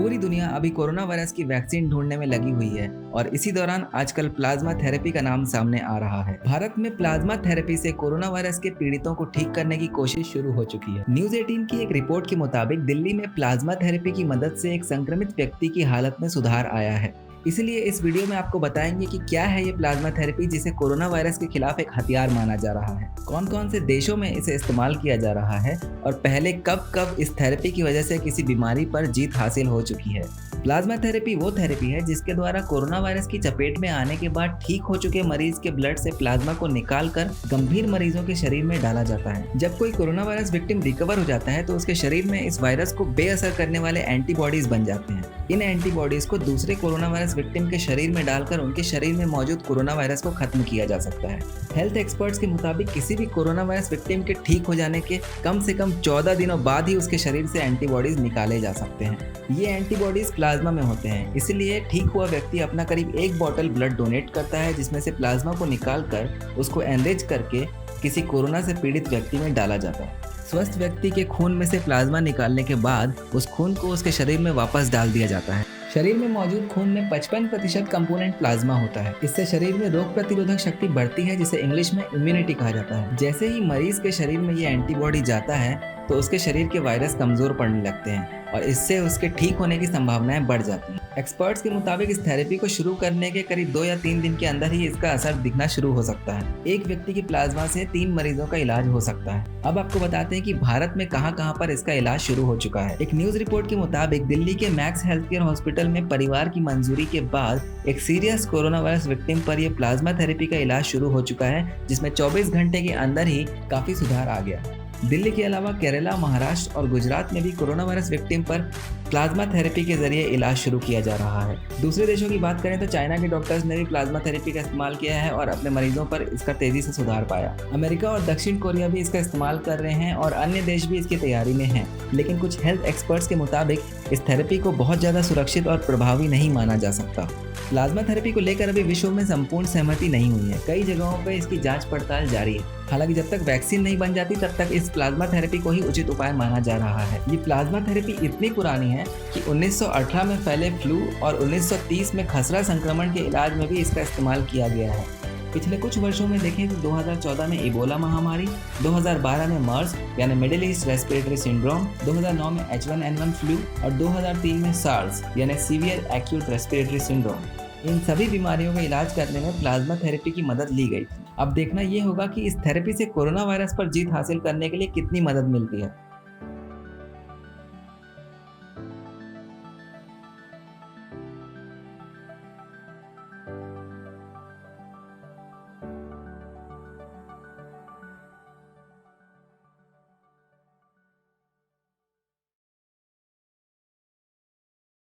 पूरी दुनिया अभी कोरोना वायरस की वैक्सीन ढूंढने में लगी हुई है और इसी दौरान आजकल प्लाज्मा थेरेपी का नाम सामने आ रहा है। भारत में प्लाज्मा थेरेपी से कोरोना वायरस के पीड़ितों को ठीक करने की कोशिश शुरू हो चुकी है। न्यूज 18 की एक रिपोर्ट के मुताबिक दिल्ली में प्लाज्मा थेरेपी की मदद से एक संक्रमित व्यक्ति की हालत में सुधार आया है। इसलिए इस वीडियो में आपको बताएंगे कि क्या है ये प्लाज्मा थेरेपी जिसे कोरोना वायरस के खिलाफ एक हथियार माना जा रहा है, कौन कौन से देशों में इसे इस्तेमाल किया जा रहा है और पहले कब कब इस थेरेपी की वजह से किसी बीमारी पर जीत हासिल हो चुकी है। प्लाज्मा थेरेपी वो थेरेपी है जिसके द्वारा कोरोना वायरस की चपेट में आने के बाद ठीक हो चुके मरीज के ब्लड से प्लाज्मा को निकालकर गंभीर मरीजों के शरीर में डाला जाता है। जब कोई कोरोना वायरस विक्टिम रिकवर हो जाता है तो उसके शरीर में इस वायरस को बेअसर करने वाले एंटीबॉडीज बन जाते हैं। इन एंटीबॉडीज को दूसरे कोरोना वायरस विक्टिम के शरीर में डालकर उनके शरीर में मौजूद कोरोना वायरस को खत्म किया जा सकता है। हेल्थ एक्सपर्ट्स के मुताबिक किसी भी कोरोना वायरस विक्टिम के ठीक हो जाने के कम से कम 14 दिनों बाद ही उसके शरीर से एंटीबॉडीज निकाले जा सकते हैं। ये एंटीबॉडीज प्लाज्मा में होते हैं, इसलिए ठीक हुआ व्यक्ति अपना करीब 1 बॉटल ब्लड डोनेट करता है जिसमें से प्लाज्मा को निकालकर उसको एनरिच करके किसी कोरोना से पीड़ित व्यक्ति में डाला जाता है। स्वस्थ व्यक्ति के खून में से प्लाज्मा निकालने के बाद उस खून को उसके शरीर में वापस डाल दिया जाता है। शरीर में मौजूद खून में 55% कंपोनेंट प्लाज्मा होता है। इससे शरीर में रोग प्रतिरोधक शक्ति बढ़ती है जिसे इंग्लिश में इम्यूनिटी कहा जाता है। जैसे ही मरीज के शरीर में ये एंटीबॉडी जाता है तो उसके शरीर के वायरस कमजोर पड़ने लगते हैं और इससे उसके ठीक होने की संभावनाएं बढ़ जाती हैं। एक्सपर्ट्स के मुताबिक इस थेरेपी को शुरू करने के करीब 2 या 3 दिन के अंदर ही इसका असर दिखना शुरू हो सकता है। एक व्यक्ति की प्लाज्मा से 3 मरीजों का इलाज हो सकता है। अब आपको बताते हैं कि भारत में कहां पर इसका इलाज शुरू हो चुका है। एक न्यूज रिपोर्ट के मुताबिक दिल्ली के मैक्स हेल्थ केयर हॉस्पिटल में परिवार की मंजूरी के बाद एक सीरियस कोरोना वायरस विक्टिम पर यह प्लाज्मा थेरेपी का इलाज शुरू हो चुका है, जिसमें 24 घंटे के अंदर ही काफी सुधार आ गया। दिल्ली के अलावा केरला, महाराष्ट्र और गुजरात में भी कोरोना वायरस विक्टिम पर प्लाज्मा थेरेपी के जरिए इलाज शुरू किया जा रहा है। दूसरे देशों की बात करें तो चाइना के डॉक्टर्स ने भी प्लाज्मा थेरेपी का इस्तेमाल किया है और अपने मरीजों पर इसका तेजी से सुधार पाया। अमेरिका और दक्षिण कोरिया भी इसका इस्तेमाल कर रहे हैं और अन्य देश भी इसकी तैयारी में हैं। लेकिन कुछ हेल्थ एक्सपर्ट्स के मुताबिक इस थेरेपी को बहुत ज़्यादा सुरक्षित और प्रभावी नहीं माना जा सकता। प्लाज्मा थेरेपी को लेकर अभी विश्व में संपूर्ण सहमति नहीं हुई है। कई जगहों पर इसकी जांच पड़ताल जारी है। हालांकि जब तक वैक्सीन नहीं बन जाती तब तक इस प्लाज्मा थेरेपी को ही उचित उपाय माना जा रहा है। ये प्लाज्मा थेरेपी इतनी पुरानी है कि 1918 में फैले फ्लू और 1930 में खसरा संक्रमण के इलाज में भी इसका इस्तेमाल किया गया है। पिछले कुछ वर्षों में देखें तो 2014 में इबोला महामारी, 2012 में मर्स यानी मिडिल ईस्ट रेस्पिरेटरी सिंड्रोम, 2009 में H1N1 फ्लू और 2003 में सार्स यानी सीवियर एक्यूट रेस्पिरेटरी सिंड्रोम। इन सभी बीमारियों का इलाज करने में प्लाज्मा थेरेपी की मदद ली गई थी। अब देखना ये होगा कि इस थेरेपी से कोरोना वायरस पर जीत हासिल करने के लिए कितनी मदद मिलती है।